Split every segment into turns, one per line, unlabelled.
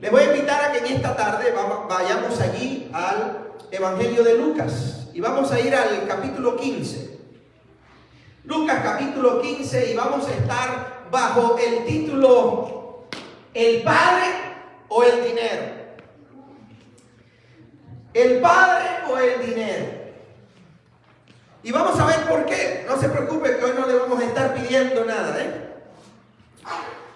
Les voy a invitar a que en esta tarde vayamos allí al Evangelio de Lucas y vamos a ir al capítulo 15. Lucas capítulo 15 y vamos a estar bajo el título ¿El Padre o el dinero? ¿El Padre o el dinero? Y vamos a ver por qué. No se preocupe que hoy no le vamos a estar pidiendo nada,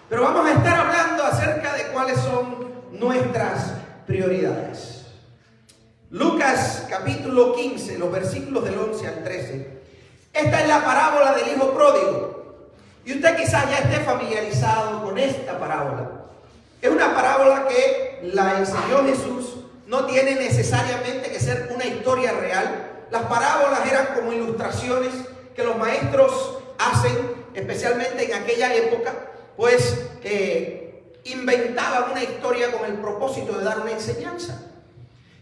pero vamos a estar hablando acerca de cuáles son nuestras prioridades. Lucas capítulo 15, los versículos del 11 al 13. Esta es la parábola del hijo pródigo. Y usted quizás ya esté familiarizado con esta parábola. Es una parábola que la enseñó Jesús. No tiene necesariamente que ser una historia real. Las parábolas eran como ilustraciones que los maestros hacen, especialmente en aquella época, pues inventaban una historia con el propósito de dar una enseñanza.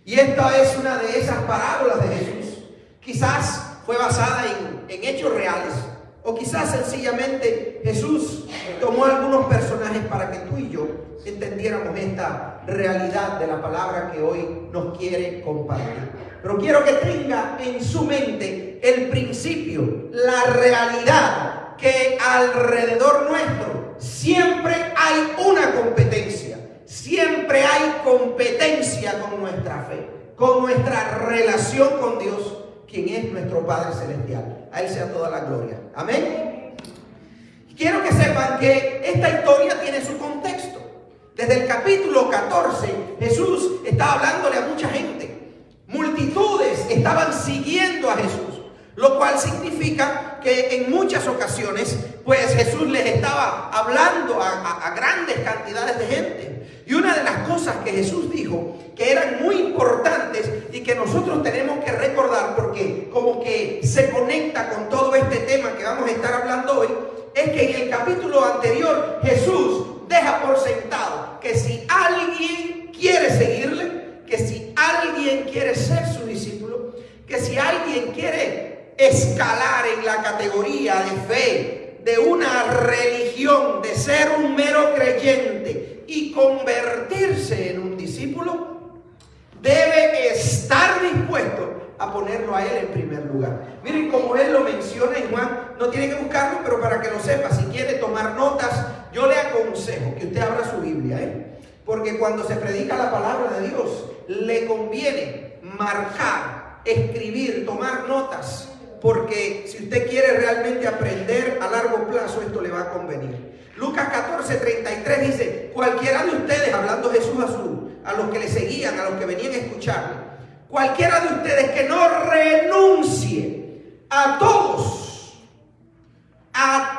Y esta es una de esas parábolas de Jesús. Quizás fue basada en hechos reales, o quizás sencillamente Jesús tomó algunos personajes para que tú y yo entendiéramos esta realidad de la palabra que hoy nos quiere compartir. Pero quiero que tenga en su mente el principio, la realidad que alrededor nuestro siempre hay una competencia. Siempre hay competencia con nuestra fe, con nuestra relación con Dios, quien es nuestro Padre Celestial. A Él sea toda la gloria. Amén. Quiero que sepan que esta historia tiene su contexto. Desde el capítulo 14, Jesús estaba hablándole a mucha gente. Multitudes estaban siguiendo a Jesús, lo cual significa que en muchas ocasiones, pues Jesús les estaba hablando a grandes cantidades de gente. Y una de las cosas que Jesús dijo que eran muy importantes y que nosotros tenemos que recordar porque como que se conecta con todo este tema que vamos a estar hablando hoy, es que en el capítulo anterior Jesús deja por sentado que si alguien quiere seguirle, que si alguien quiere ser su discípulo, que si alguien quiere escalar en la categoría de fe, de una religión, de ser un mero creyente y convertirse en un discípulo, debe estar dispuesto a ponerlo a Él en primer lugar. Miren como Él lo menciona en Juan, no tiene que buscarlo, pero para que lo sepa, si quiere tomar notas, yo le aconsejo que usted abra su Biblia, porque cuando se predica la palabra de Dios, le conviene marcar, escribir, tomar notas, porque si usted quiere realmente aprender a largo plazo, esto le va a convenir. Lucas 14:33 dice, cualquiera de ustedes, hablando Jesús a los que le seguían, a los que venían a escucharle, cualquiera de ustedes que no renuncie a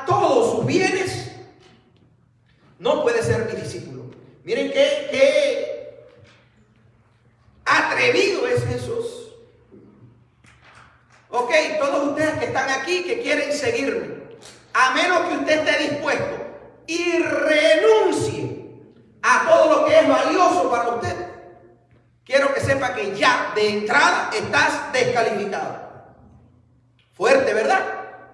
todos sus bienes, no puede ser mi discípulo. Miren qué atrevido es Jesús. Ok, todos ustedes que están aquí, que quieren seguirme, a menos que usted esté dispuesto y renuncie a todo lo que es valioso para usted, quiero que sepa que ya de entrada estás descalificado. Fuerte, ¿verdad?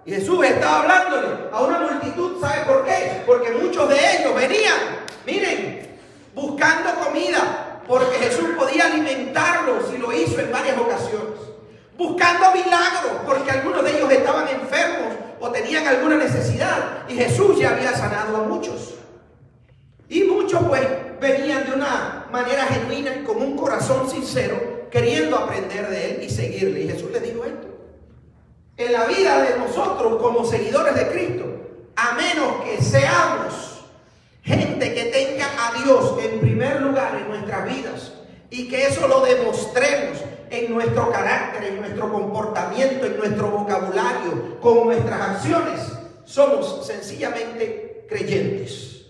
Y Jesús estaba hablándole a una multitud, ¿sabe por qué? Porque muchos de ellos venían, miren, buscando comida, porque Jesús podía alimentarlos y lo hizo en varias ocasiones. Buscando milagros, porque algunos de ellos estaban enfermos o tenían alguna necesidad y Jesús ya había sanado a muchos. Y muchos pues venían de una manera genuina, con un corazón sincero, queriendo aprender de Él y seguirle. Y Jesús les dijo esto: en la vida de nosotros como seguidores de Cristo, a menos que seamos gente que tenga a Dios en primer lugar en nuestras vidas y que eso lo demostremos en nuestro carácter, en nuestro comportamiento, en nuestro vocabulario, con nuestras acciones, somos sencillamente creyentes.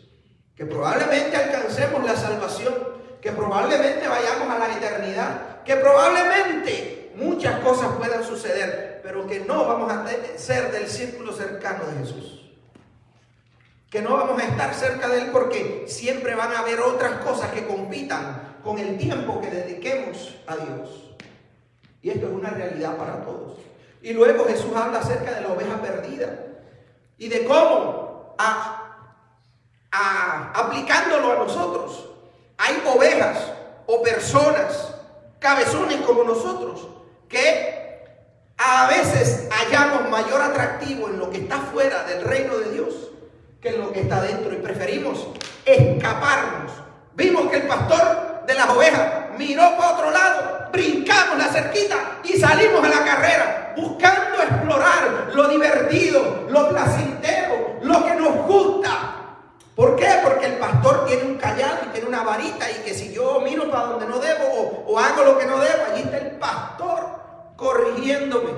Que probablemente alcancemos la salvación, que probablemente vayamos a la eternidad, que probablemente muchas cosas puedan suceder, pero que no vamos a ser del círculo cercano de Jesús. Que no vamos a estar cerca de Él porque siempre van a haber otras cosas que compitan con el tiempo que dediquemos a Dios. Y esto es una realidad para todos. Y luego Jesús habla acerca de la oveja perdida y de cómo aplicándolo a nosotros, hay ovejas o personas, cabezones como nosotros, que a veces hallamos mayor atractivo en lo que está fuera del reino de Dios que en lo que está dentro, y preferimos escaparnos. Vimos que el pastor de las ovejas miró para otro lado, brincamos la cerquita y salimos a la carrera, buscando explorar lo divertido, lo placentero, lo que nos gusta. ¿Por qué? Porque el pastor tiene un callado y tiene una varita, y que si yo miro para donde no debo o hago lo que no debo, allí está el pastor corrigiéndome.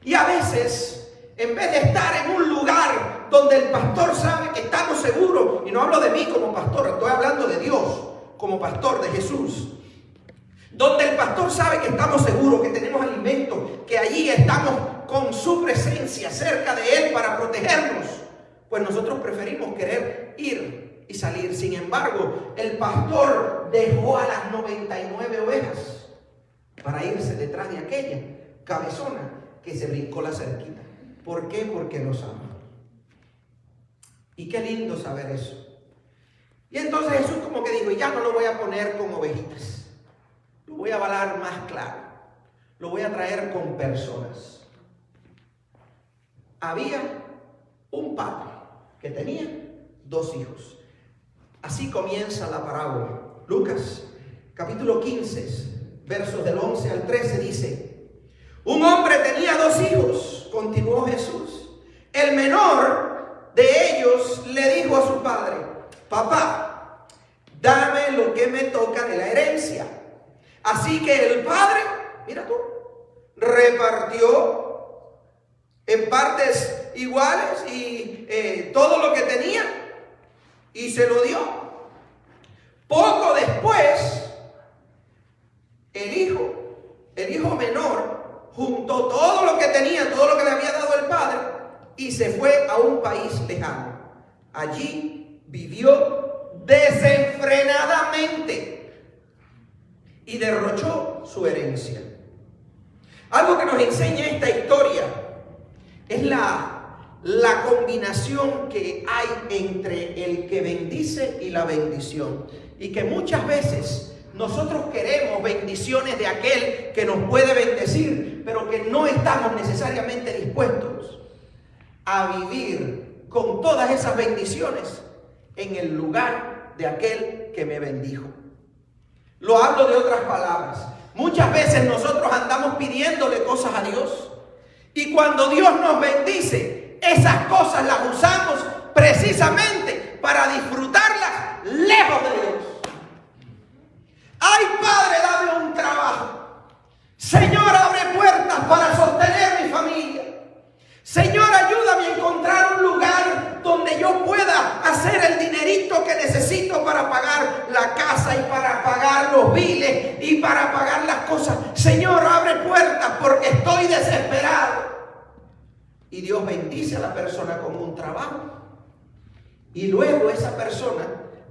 Y a veces, en vez de estar en un lugar donde el pastor sabe que estamos seguros, y no hablo de mí como pastor, estoy hablando de Dios como pastor, de Jesús, donde el pastor sabe que estamos seguros, que tenemos alimento, que allí estamos con su presencia cerca de Él para protegernos, pues nosotros preferimos querer ir y salir. Sin embargo, el pastor dejó a las 99 ovejas para irse detrás de aquella cabezona que se brincó la cerquita. ¿Por qué? Porque nos ama. Y qué lindo saber eso. Y entonces Jesús como que dijo, ya no lo voy a poner con ovejitas, lo voy a avalar más claro, lo voy a traer con personas. Había un padre que tenía 2 hijos. Así comienza la parábola. Lucas capítulo 15, versos del 11 al 13 dice: un hombre tenía 2 hijos, continuó Jesús. El menor de ellos le dijo a su padre: papá, dame lo que me toca de la herencia. Así que el padre, mira tú, repartió en partes iguales y todo lo que tenía, y se lo dio. Poco después, el hijo menor, juntó todo lo que tenía, todo lo que le había dado el padre, y se fue a un país lejano. Allí vivió desenfrenadamente y derrochó su herencia. Algo que nos enseña esta historia es la combinación que hay entre el que bendice y la bendición. Y que muchas veces nosotros queremos bendiciones de aquel que nos puede bendecir, pero que no estamos necesariamente dispuestos a vivir con todas esas bendiciones en el lugar de aquel que me bendijo. Lo hablo de otras palabras. Muchas veces nosotros andamos pidiéndole cosas a Dios, y cuando Dios nos bendice, esas cosas las usamos precisamente para disfrutarlas lejos de Dios. Ay, Padre, dame un trabajo. Señor, abre puertas para sostener mi familia. Señor, ayúdame a encontrar un lugar donde yo pueda hacer el dinerito que necesito para pagar la casa y para pagar los biles y para pagar las cosas. Señor, abre puertas porque estoy desesperado. Y Dios bendice a la persona con un trabajo. Y luego esa persona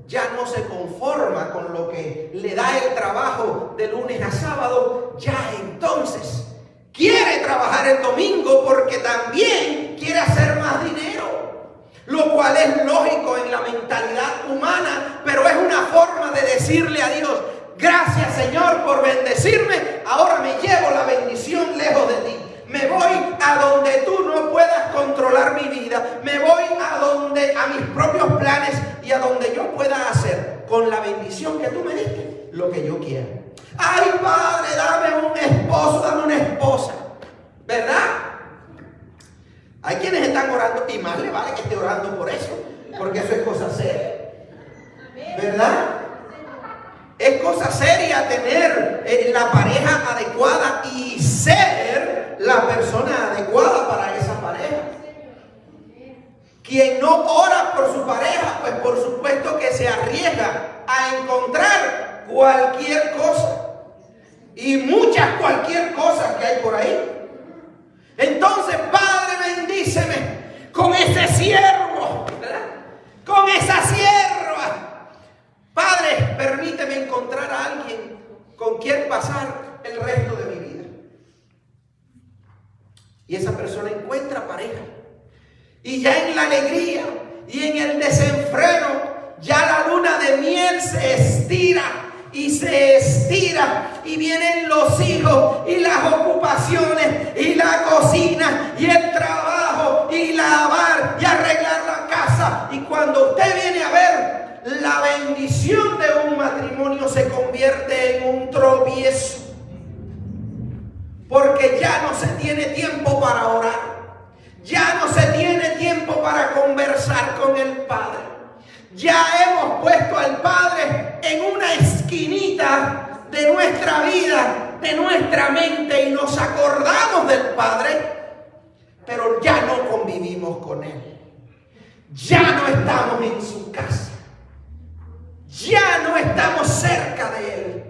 ya no se conforma con lo que le da el trabajo de lunes a sábado. Ya entonces quiere trabajar el domingo porque también quiere hacer más dinero. Lo cual es lógico en la mentalidad humana, pero es una forma de decirle a Dios: gracias, Señor, por bendecirme. Ahora me llevo la bendición lejos de ti. Me voy a donde tú no puedas controlar mi vida. Me voy a mis propios planes y a donde yo pueda hacer con la bendición que tú me diste lo que yo quiera. Ay, Padre, dame un esposo, dame una esposa. ¿Verdad? Hay quienes están orando, y más le vale que esté orando por eso, porque eso es cosa seria. ¿Verdad? Es cosa seria tener la pareja adecuada y ser la persona adecuada para esa pareja. Quien no ora por su pareja, pues por supuesto que se arriesga a encontrar cualquier cosa. Y muchas cualquier cosas que hay por ahí. Entonces, Padre, bendíceme con ese siervo, ¿verdad? Con esa sierva. Padre, permíteme encontrar a alguien con quien pasar el resto de mi vida. Y esa persona encuentra pareja. Y ya en la alegría y en el desenfreno ya la luna de miel se estira y se estira, y vienen los hijos y las ocupaciones y la cocina y el trabajo y lavar y arreglar la casa. Y cuando usted viene a ver, la bendición de un matrimonio se convierte en un tropiezo, porque ya no se tiene tiempo para orar, ya no se tiene tiempo para conversar con el Padre. Ya hemos puesto al Padre en una esquinita de nuestra vida, de nuestra mente, y nos acordamos del Padre, pero ya no convivimos con Él. Ya no estamos en su casa. Ya no estamos cerca de Él.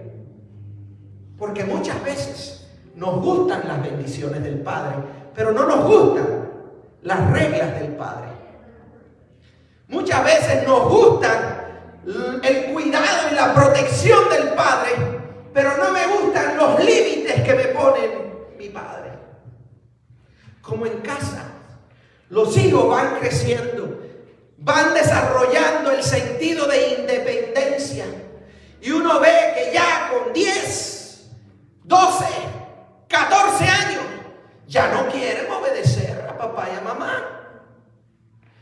Porque muchas veces nos gustan las bendiciones del Padre, pero no nos gustan las reglas del Padre. Muchas veces nos gustan el cuidado y la protección del Padre, pero no me gustan los límites que me pone mi Padre. Como en casa, los hijos van creciendo, van desarrollando el sentido de independencia, y uno ve que ya con 10, 12, 14 años ya no quieren obedecer a papá y a mamá.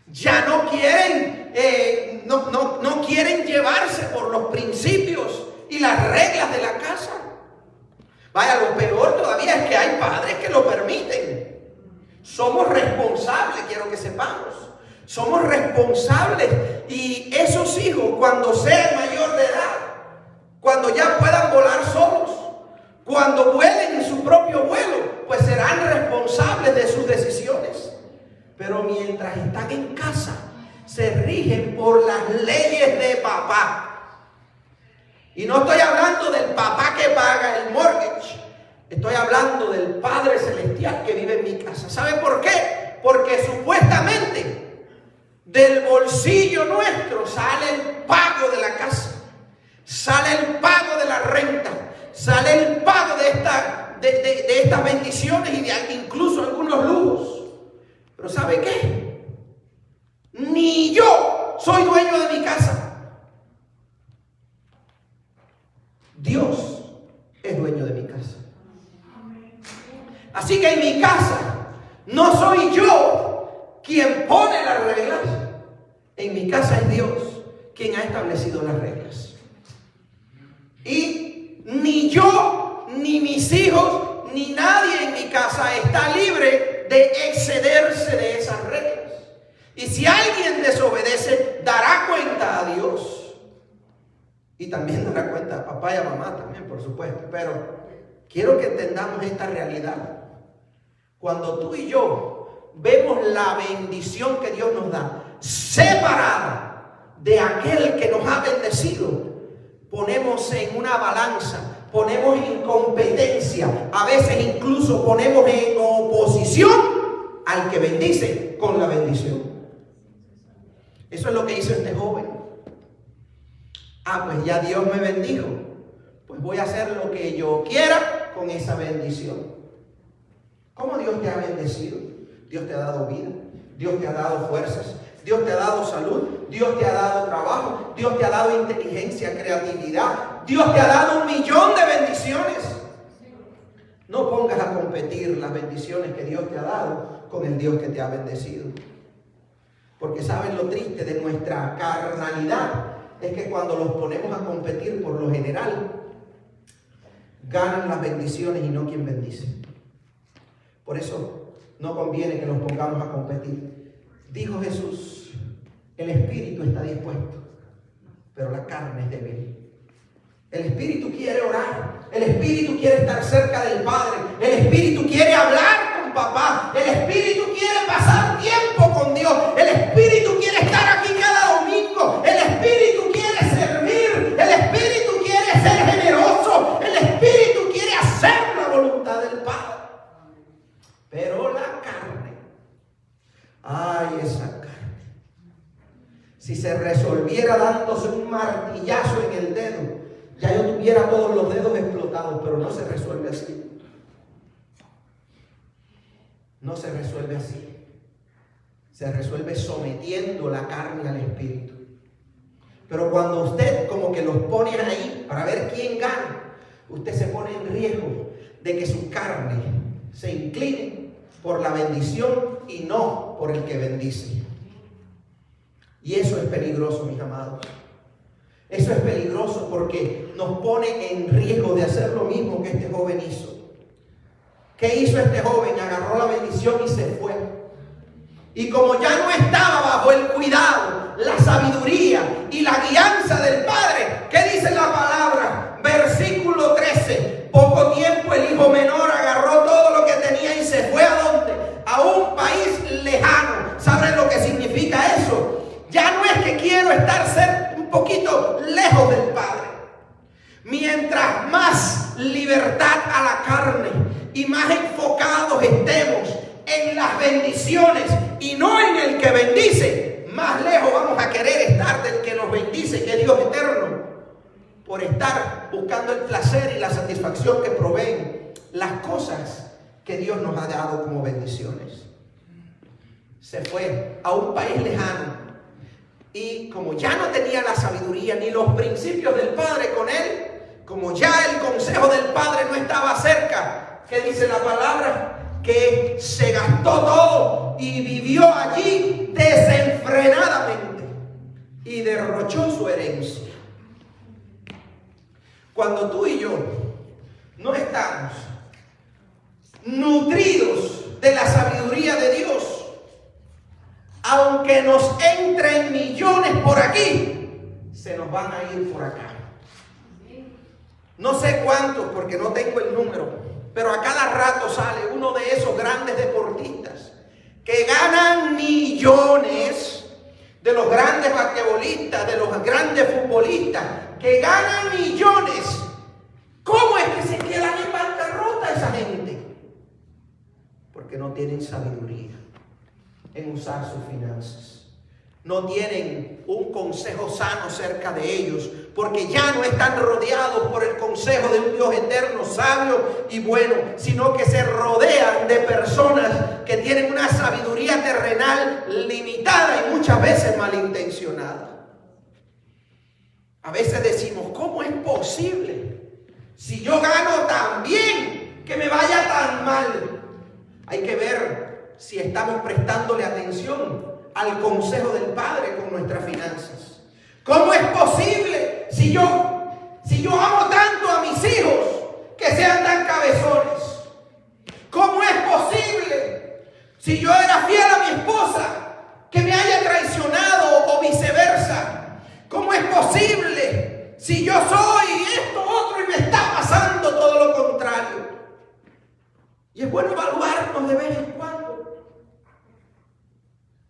Ya no quieren, no quieren llevarse por los principios y las reglas de la casa. Vaya, lo peor todavía es que hay padres que lo permiten. Somos responsables, quiero que sepamos. Somos responsables, y esos hijos, cuando sean mayor de edad, cuando ya puedan volar solos, cuando vuelen en su propio vuelo, pues serán responsables de sus decisiones. Pero mientras están en casa, se rigen por las leyes de papá. Y no estoy hablando del papá que paga el mortgage. Estoy hablando del Padre Celestial que vive en mi casa. ¿Sabe por qué? Porque supuestamente del bolsillo nuestro sale el pago de la casa, sale el pago de la renta, sale el pago de estas bendiciones y de incluso algunos lujos. Pero ¿sabe qué? Ni yo soy dueño de mi casa. Dios es dueño de mi casa. Así que en mi casa no soy yo quien pone las reglas. En mi casa es Dios quien ha establecido las reglas. Y ni yo, ni mis hijos, ni nadie en mi casa está libre de excederse de esas reglas. Y si alguien desobedece, dará cuenta a Dios. Y también dará cuenta a papá y a mamá también, por supuesto. Pero quiero que entendamos esta realidad. Cuando tú y yo vemos la bendición que Dios nos da, separada de aquel que nos ha bendecido, ponemos en una balanza, ponemos en competencia, a veces incluso ponemos en oposición al que bendice con la bendición. Eso es lo que hizo este joven. Pues ya Dios me bendijo, pues voy a hacer lo que yo quiera con esa bendición. ¿Cómo Dios te ha bendecido? Dios te ha dado vida, Dios te ha dado fuerzas, Dios te ha dado salud, Dios te ha dado trabajo, Dios te ha dado inteligencia, creatividad, Dios te ha dado 1.000.000 de bendiciones. No pongas a competir las bendiciones que Dios te ha dado con el Dios que te ha bendecido. Porque ¿saben lo triste de nuestra carnalidad? Es que cuando los ponemos a competir, por lo general, ganan las bendiciones y no quien bendice. Por eso no conviene que nos pongamos a competir. Dijo Jesús, el espíritu está dispuesto, pero la carne es débil. El espíritu quiere orar, el espíritu quiere estar cerca del Padre, el espíritu quiere hablar con papá, el espíritu quiere pasar tiempo con Dios, el espíritu quiere estar aquí cada domingo, el espíritu quiere servir, el espíritu quiere ser generoso, el espíritu quiere hacer la voluntad del Padre. Pero la carne, ay, esa carne, si se resolviera dándose un martillazo en el dedo, ya yo tuviera todos los dedos explotados, pero no se resuelve así. No se resuelve así. Se resuelve sometiendo la carne al espíritu. Pero cuando usted como que los pone ahí para ver quién gana, usted se pone en riesgo de que su carne se incline por la bendición y no por el que bendice. Y eso es peligroso, mis amados. Eso es peligroso porque nos pone en riesgo de hacer lo mismo que este joven hizo. ¿Qué hizo este joven? Agarró la bendición y se fue. Y como ya no estaba bajo el cuidado, la sabiduría y la guianza del Padre, ¿qué dice la palabra? Versículo 13. Poco tiempo el hijo menor agarró todo lo que tenía y se fue ¿a dónde? A un país lejano. ¿Saben lo que significa eso? Ya no es que quiero estar un poquito lejos del Padre. Mientras más libertad a la carne y más enfocados estemos en las bendiciones y no en el que bendice, más lejos vamos a querer estar del que nos bendice, que es Dios eterno, por estar buscando el placer y la satisfacción que proveen las cosas que Dios nos ha dado como bendiciones. Se fue a un país lejano y como ya no tenía la sabiduría ni los principios del Padre con él, como ya el consejo del Padre no estaba cerca, ¿qué dice la palabra? Que se gastó todo y vivió allí desenfrenadamente y derrochó su herencia. Cuando tú y yo no estamos nutridos de la sabiduría de Dios, aunque nos entren millones por aquí, se nos van a ir por acá. No sé cuántos, porque no tengo el número, pero a cada rato sale uno de esos grandes deportistas que ganan millones, de los grandes basquetbolistas, de los grandes futbolistas, que ganan millones. ¿Cómo es que se quedan en bancarrota esa gente? Porque no tienen sabiduría en usar sus finanzas. No tienen un consejo sano cerca de ellos, porque ya no están rodeados por el consejo de un Dios eterno, sabio y bueno, sino que se rodean de personas que tienen una sabiduría terrenal limitada y muchas veces malintencionada. A veces decimos, ¿cómo es posible? Si yo gano tan bien, que me vaya tan mal. Hay que ver si estamos prestándole atención al consejo del Padre con nuestras finanzas. ¿Cómo es posible si yo amo tanto a mis hijos que sean tan cabezones? ¿Cómo es posible si yo era fiel a mi esposa que me haya traicionado o viceversa? ¿Cómo es posible si yo soy esto, otro y me está pasando todo lo contrario? Y es bueno evaluarnos de vez en cuando,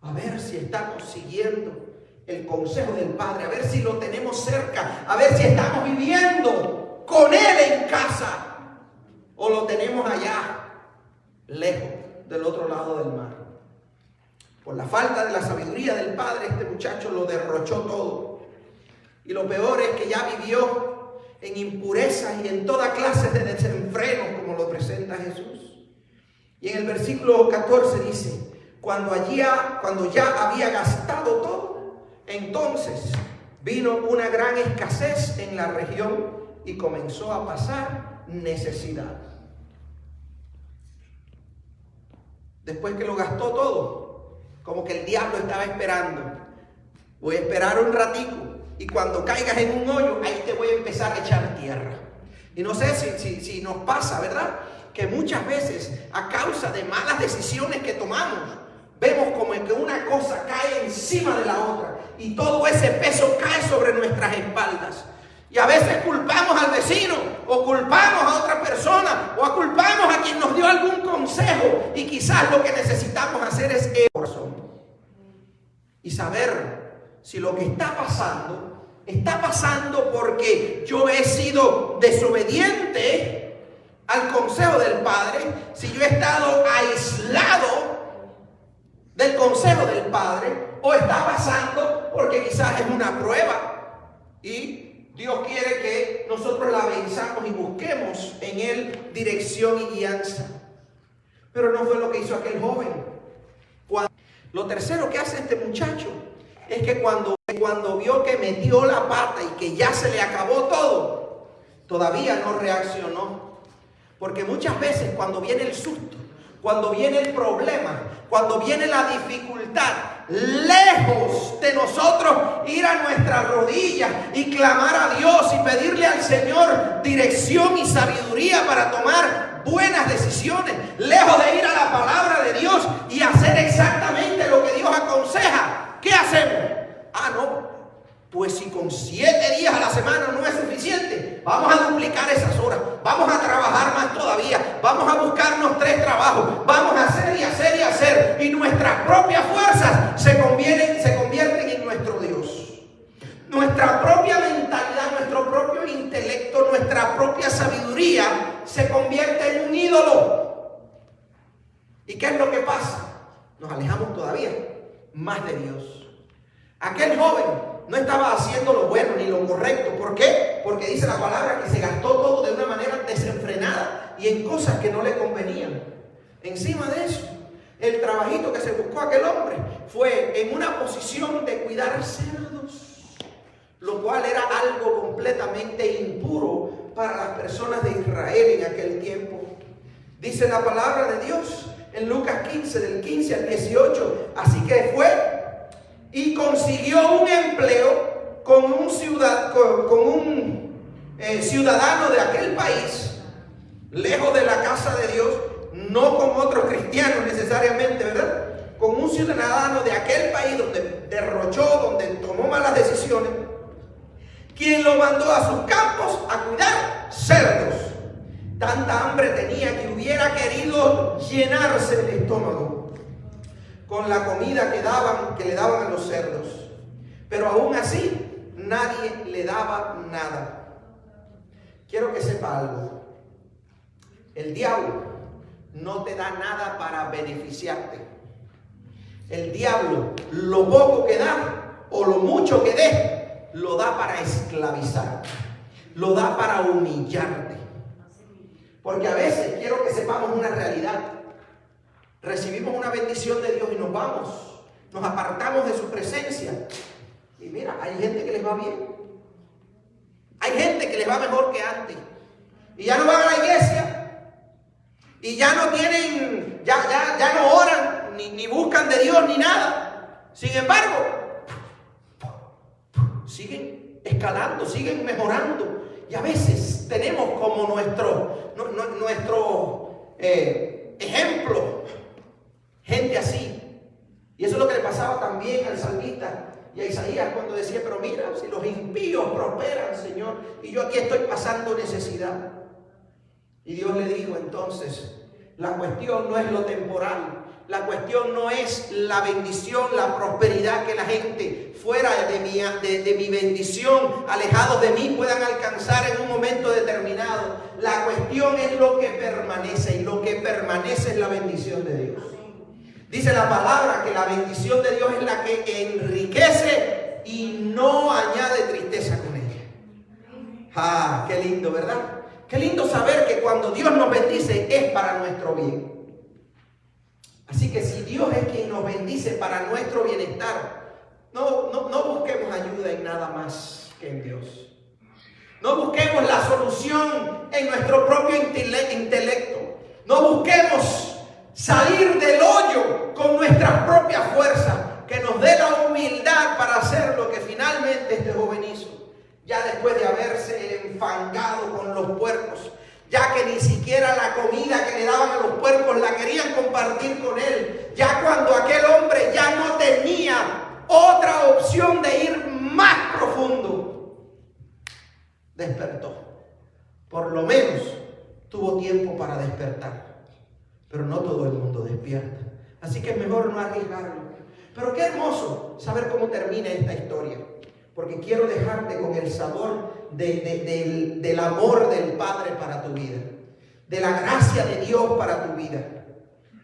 a ver si estamos siguiendo el consejo del Padre, a ver si lo tenemos cerca, a ver si estamos viviendo con Él en casa o lo tenemos allá, lejos, del otro lado del mar. Por la falta de la sabiduría del Padre, este muchacho lo derrochó todo. Y lo peor es que ya vivió en impurezas y en toda clase de desenfrenos, como lo presenta Jesús. Y en el versículo 14 dice, cuando ya había gastado todo, entonces vino una gran escasez en la región y comenzó a pasar necesidad. Después que lo gastó todo, como que el diablo estaba esperando. Voy a esperar un ratico y cuando caigas en un hoyo, ahí te voy a empezar a echar tierra. Y no sé si nos pasa, ¿verdad? Que muchas veces a causa de malas decisiones que tomamos, vemos como que una cosa cae encima de la otra y todo ese peso cae sobre nuestras espaldas. Y a veces culpamos al vecino o culpamos a otra persona o culpamos a quien nos dio algún consejo y quizás lo que necesitamos hacer es el corazón y saber si lo que está pasando porque yo he sido desobediente al consejo del Padre, si yo he estado aislado del consejo del Padre, o está pasando porque quizás es una prueba y Dios quiere que nosotros la venzamos y busquemos en Él dirección y guianza. Pero no fue lo que hizo aquel joven. Lo tercero que hace este muchacho es que cuando cuando vio que metió la pata y que ya se le acabó todo, todavía no reaccionó. Porque muchas veces cuando viene el susto, cuando viene el problema, cuando viene la dificultad, lejos de nosotros ir a nuestras rodillas y clamar a Dios y pedirle al Señor dirección y sabiduría para tomar buenas decisiones, lejos de ir a la palabra de Dios y hacer exactamente lo que Dios aconseja, ¿qué hacemos? No, pues si con 7 días a la semana no es suficiente, vamos a duplicar esas horas, vamos a trabajar más todavía, vamos a buscarnos 3 trabajos, vamos a hacer y hacer y hacer, y nuestras propias fuerzas se convierten en nuestro Dios. Nuestra propia mentalidad, nuestro propio intelecto, nuestra propia sabiduría se convierte en un ídolo. ¿Y qué es lo que pasa? Nos alejamos todavía más de Dios. Aquel joven no estaba haciendo lo bueno ni lo correcto. ¿Por qué? Porque dice la palabra que se gastó todo de una manera desenfrenada y en cosas que no le convenían. Encima de eso, el trabajito que se buscó aquel hombre fue en una posición de cuidar cerdos, lo cual era algo completamente impuro para las personas de Israel en aquel tiempo. Dice la palabra de Dios en Lucas 15, del 15 al 18. Así que fue y consiguió un empleo con un ciudadano de aquel país, lejos de la casa de Dios, no con otros cristianos necesariamente, ¿verdad? Con un ciudadano de aquel país donde derrochó, donde tomó malas decisiones, quien lo mandó a sus campos a cuidar cerdos. Tanta hambre tenía que hubiera querido llenarse el estómago con la comida que le daban a los cerdos. Pero aún así, nadie le daba nada. Quiero que sepa algo. El diablo no te da nada para beneficiarte. El diablo, lo poco que da o lo mucho que dé, lo da para esclavizarte. Lo da para humillarte. Porque a veces quiero que sepamos una realidad. Recibimos una bendición de Dios y nos vamos, nos apartamos de su presencia. Y mira, hay gente que les va bien. Hay gente que les va mejor que antes. Y ya no van a la iglesia. Y ya no tienen, ya no oran, ni buscan de Dios, ni nada. Sin embargo, siguen escalando, siguen mejorando. Y a veces tenemos como nuestro ejemplo gente así. Y eso es lo que le pasaba también al salmista y a Isaías cuando decía: pero mira, si los impíos prosperan, Señor, y yo aquí estoy pasando necesidad. Y Dios le dijo entonces: la cuestión no es lo temporal, la cuestión no es la bendición, la prosperidad que la gente fuera de mi bendición, alejados de mí, puedan alcanzar en un momento determinado. La cuestión es lo que permanece, y lo que permanece es la bendición de Dios. Dice la palabra que la bendición de Dios es la que enriquece y no añade tristeza con ella. Qué lindo, ¿verdad? Qué lindo saber que cuando Dios nos bendice es para nuestro bien. Así que si Dios es quien nos bendice para nuestro bienestar, no busquemos ayuda en nada más que en Dios. No busquemos la solución en nuestro propio intelecto. No busquemos salir del hoyo con nuestras propias fuerzas, que nos dé la humildad para hacer lo que finalmente este joven hizo, ya después de haberse enfangado con los puercos, ya que ni siquiera la comida que le daban a los puercos la querían compartir con él, ya cuando aquel hombre ya no tenía otra opción de ir más profundo, despertó. Por lo menos tuvo tiempo para despertar. Pero no todo el mundo despierta. Así que es mejor no arriesgarlo. Pero qué hermoso saber cómo termina esta historia. Porque quiero dejarte con el sabor del amor del Padre para tu vida. De la gracia de Dios para tu vida.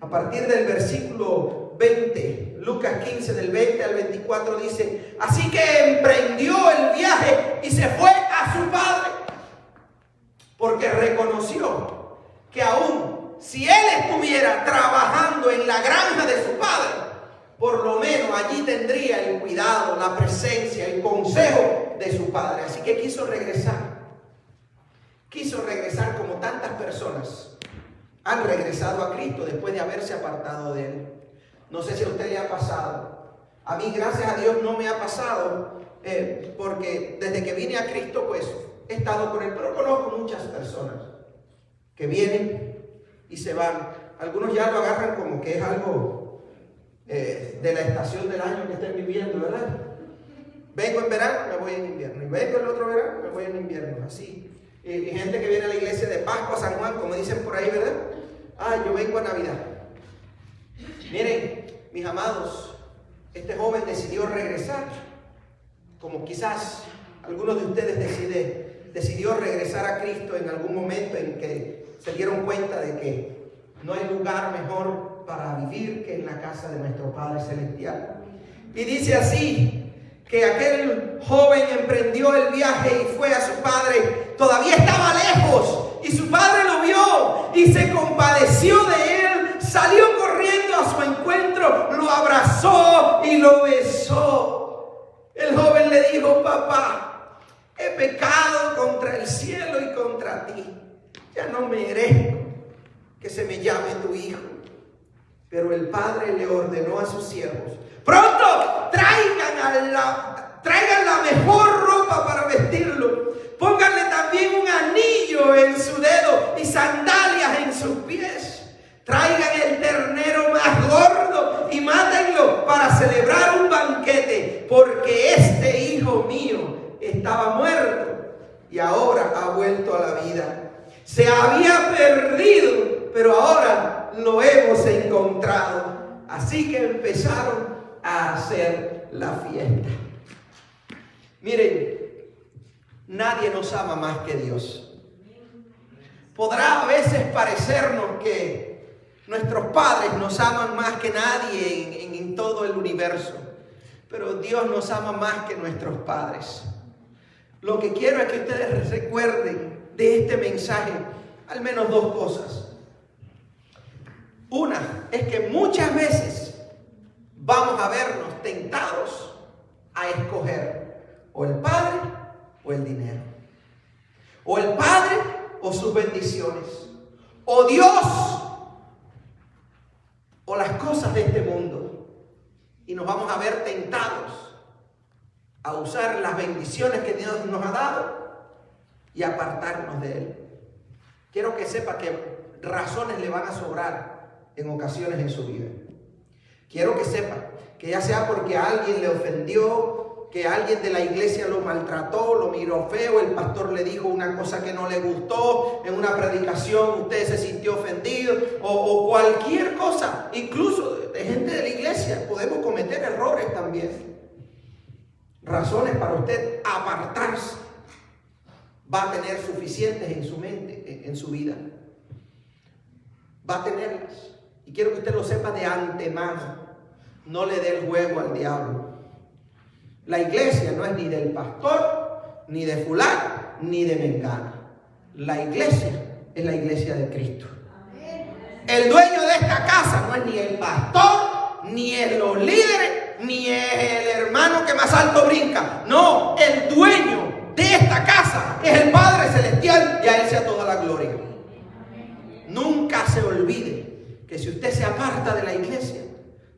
A partir del versículo 20, Lucas 15 del 20 al 24 dice: así que emprendió el viaje y se fue a su padre. Porque reconoció que aún si él estuviera trabajando en la granja de su padre, por lo menos allí tendría el cuidado, la presencia, el consejo de su padre. Así que quiso regresar. Quiso regresar como tantas personas han regresado a Cristo después de haberse apartado de Él. No sé si a usted le ha pasado. A mí, gracias a Dios, no me ha pasado porque desde que vine a Cristo, pues, he estado con Él. Pero conozco muchas personas que vienen y se van. Algunos ya lo agarran como que es algo de la estación del año que estén viviendo, ¿verdad? Vengo en verano, me voy en invierno. Y vengo el otro verano, me voy en invierno. Así. Y gente que viene a la iglesia de Pascua, San Juan, como dicen por ahí, ¿verdad? Yo vengo a Navidad. Miren, mis amados, este joven decidió regresar, como quizás algunos de ustedes decidió regresar a Cristo en algún momento en que se dieron cuenta de que no hay lugar mejor para vivir que en la casa de nuestro Padre Celestial. Y dice así, que aquel joven emprendió el viaje y fue a su padre. Todavía estaba lejos y su padre lo vio y se compadeció de él. Salió corriendo a su encuentro, lo abrazó y lo besó. El joven le dijo: papá, he pecado contra el cielo y contra ti. Ya no merezco que se me llame tu hijo. Pero el padre le ordenó a sus siervos: pronto, traigan la mejor ropa para vestirlo. Pónganle también un anillo en su dedo y sandalias en sus pies. Traigan el ternero más gordo y mátenlo para celebrar un banquete, porque este hijo mío estaba muerto y ahora ha vuelto a la vida. Se había perdido, pero ahora lo hemos encontrado. Así que empezaron a hacer la fiesta. Miren, nadie nos ama más que Dios. Podrá a veces parecernos que nuestros padres nos aman más que nadie en todo el universo, pero Dios nos ama más que nuestros padres. Lo que quiero es que ustedes recuerden de este mensaje al menos dos cosas. Una es que muchas veces vamos a vernos tentados a escoger o el padre o el dinero, o el padre o sus bendiciones, o Dios o las cosas de este mundo, y nos vamos a ver tentados a usar las bendiciones que Dios nos ha dado y apartarnos de Él. Quiero que sepa que razones le van a sobrar en ocasiones en su vida. Quiero que sepa que ya sea porque a alguien le ofendió, que alguien de la iglesia lo maltrató, lo miró feo, el pastor le dijo una cosa que no le gustó, en una predicación usted se sintió ofendido, o cualquier cosa, incluso de gente de la iglesia, podemos cometer errores también. Razones para usted apartarse, va a tener suficientes en su mente, en su vida. Va a tenerlas. Y quiero que usted lo sepa de antemano. No le dé el juego al diablo. La iglesia no es ni del pastor, ni de fulano, ni de mengano. La iglesia es la iglesia de Cristo. El dueño de esta casa no es ni el pastor, ni es los líderes, ni es el hermano que más alto brinca. No, el dueño de esta casa es el Padre Celestial, y a Él sea toda la gloria. Nunca se olvide que si usted se aparta de la iglesia,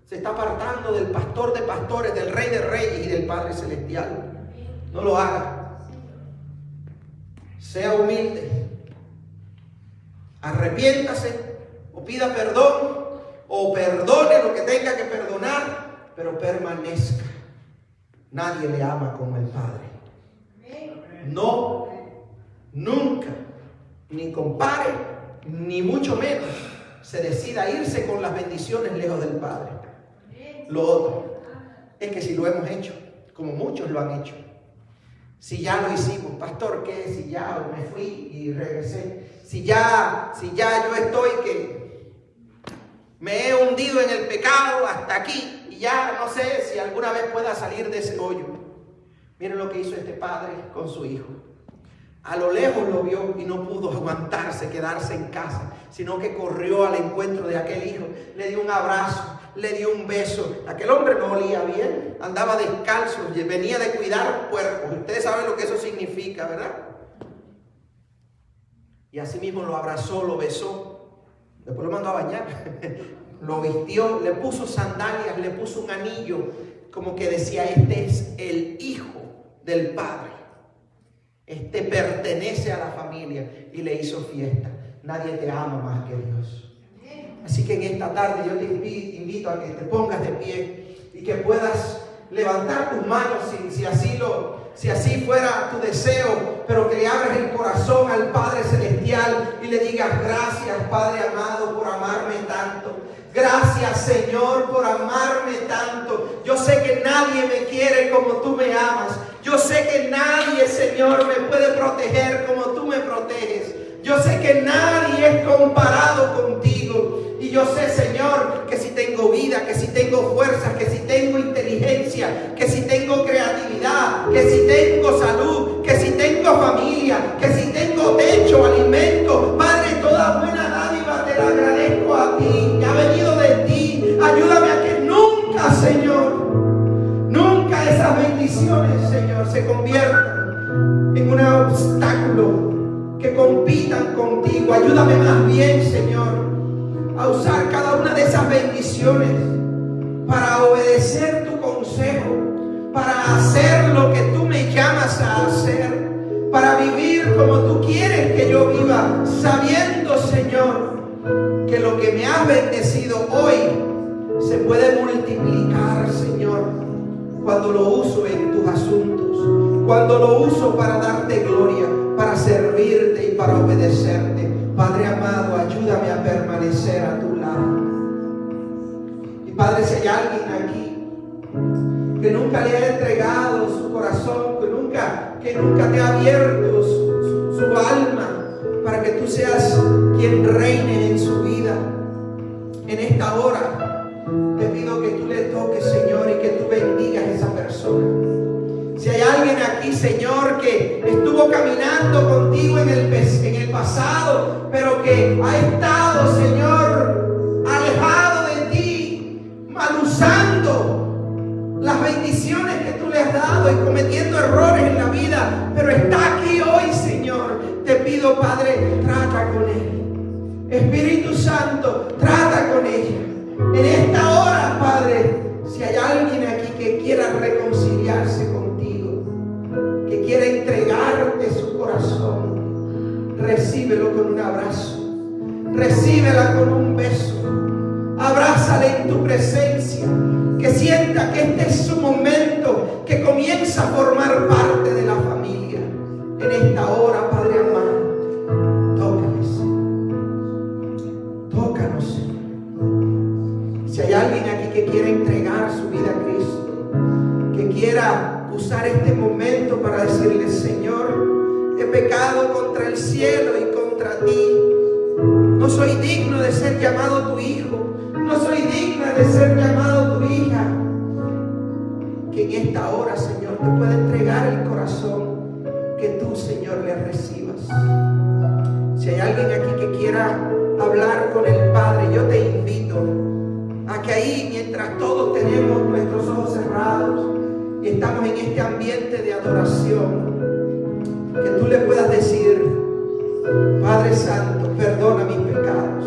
se está apartando del pastor de pastores, del rey de reyes y del Padre Celestial. No lo haga. Sea humilde. Arrepiéntase o pida perdón o perdone lo que tenga que perdonar, pero permanezca. Nadie le ama como el Padre. No, nunca, ni compare, ni mucho menos se decida a irse con las bendiciones lejos del Padre. Lo otro es que si lo hemos hecho, como muchos lo han hecho, si ya lo hicimos, pastor, ¿qué? Si ya me fui y regresé, si ya yo estoy que me he hundido en el pecado hasta aquí y ya no sé si alguna vez pueda salir de ese hoyo. Miren lo que hizo este padre con su hijo. A lo lejos lo vio y no pudo aguantarse, quedarse en casa, sino que corrió al encuentro de aquel hijo, le dio un abrazo, le dio un beso. Aquel hombre no olía bien, andaba descalzo, venía de cuidar puercos. Ustedes saben lo que eso significa, ¿verdad? Y así mismo lo abrazó, lo besó, después lo mandó a bañar, lo vistió, le puso sandalias, le puso un anillo, como que decía, este es el hijo del Padre, este pertenece a la familia, y le hizo fiesta. Nadie te ama más que Dios. Así que en esta tarde yo te invito a que te pongas de pie y que puedas levantar tus manos si así fuera tu deseo, pero que le abres el corazón al Padre Celestial y le digas, gracias Padre amado por amarme tanto. Gracias Señor por amarme tanto. Yo sé que nadie me quiere como tú me amas. Yo sé que nadie, Señor, me puede proteger como tú me proteges. Yo sé que nadie es comparado contigo. Y yo sé, Señor, que si tengo vida, que si tengo fuerzas, que si tengo inteligencia, que si tengo creatividad, que si tengo salud, que si tengo familia, que si tengo techo, alimento, Padre, toda buena dádiva te la agradezco a ti, que ha venido de ti. Ayúdame a que nunca, Señor, nunca esas bendiciones, Señor, se conviertan en un obstáculo, que compitan contigo. Ayúdame más bien, Señor, a usar cada una de esas bendiciones para obedecer tu consejo, para hacer lo que tú me llamas a hacer, para vivir como tú quieres que yo viva, sabiendo, Señor, que lo que me has bendecido hoy se puede multiplicar, Señor, cuando lo uso en tus asuntos, cuando lo uso para darte gloria, para servirte y para obedecerte. Padre amado, ayúdame a permanecer a tu lado. Y Padre, si hay alguien aquí que nunca le ha entregado su corazón, que nunca te ha abierto su alma para que tú seas quien reine en su vida, en esta hora te pido que tú le toques, Señor, y que tú bendigas a esa persona. Si hay alguien aquí, Señor, que estuvo caminando contigo en el pasado, pero que ha estado, Señor, alejado de ti, mal usando las bendiciones que tú le has dado y cometiendo errores en la vida, pero está aquí hoy, Señor, te pido, Padre, trata con él. Espíritu Santo, trata con ella. En esta hora, Padre, si hay alguien aquí que quiera reconciliarse contigo, que quiera entregarte su corazón, recíbelo con un abrazo, recíbela con un beso, abrázale en tu presencia, que sienta que este es su momento, que comienza a formar parte de la familia. En esta hora, Padre amado, tócanos, Señor. Si hay alguien aquí que quiera entregar su vida a Cristo, que quiera usar este momento para decirle, Señor, he pecado contra el cielo y contra ti, no soy digno de ser llamado tu hijo, no soy digna de ser llamado tu hija, que en esta hora, Señor, te pueda entregar el corazón, que tú, Señor, le recibas. Si hay alguien aquí que quiera hablar con el Padre, yo te invito a que ahí, mientras todos tenemos nuestros ojos cerrados y estamos en este ambiente de adoración, que tú le puedas decir, Padre Santo, perdona mis pecados,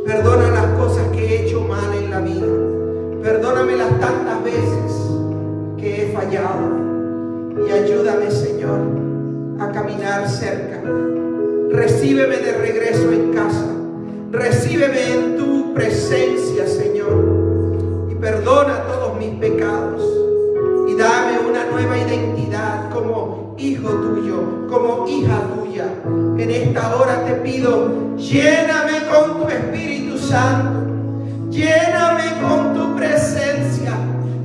perdona las cosas que he hecho mal en la vida, perdóname las tantas veces que he fallado y ayúdame, Señor, a caminar cerca. Recíbeme de regreso en casa, recíbeme en tu presencia, Señor, y perdona todos mis pecados y dame una nueva identidad como hijo tuyo, como hija tuya. En esta hora te pido, lléname con tu Espíritu Santo, lléname con tu presencia,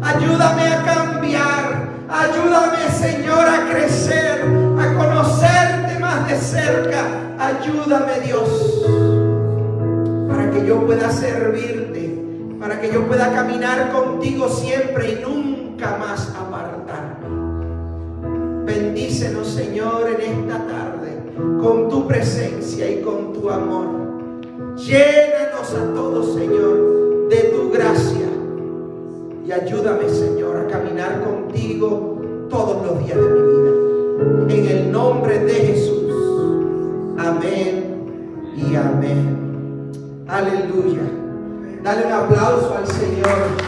ayúdame a cambiar, ayúdame, Señor, a crecer, a conocerte más de cerca. Ayúdame, Dios, para que yo pueda servirte, para que yo pueda caminar contigo siempre y nunca más apartarme. Bendícenos, Señor, en esta tarde con tu presencia y con tu amor. Llénanos a todos, Señor, de tu gracia. Y ayúdame, Señor, a caminar contigo todos los días de mi vida. En el nombre de Jesús. Amén y amén. Aleluya. Dale un aplauso al Señor.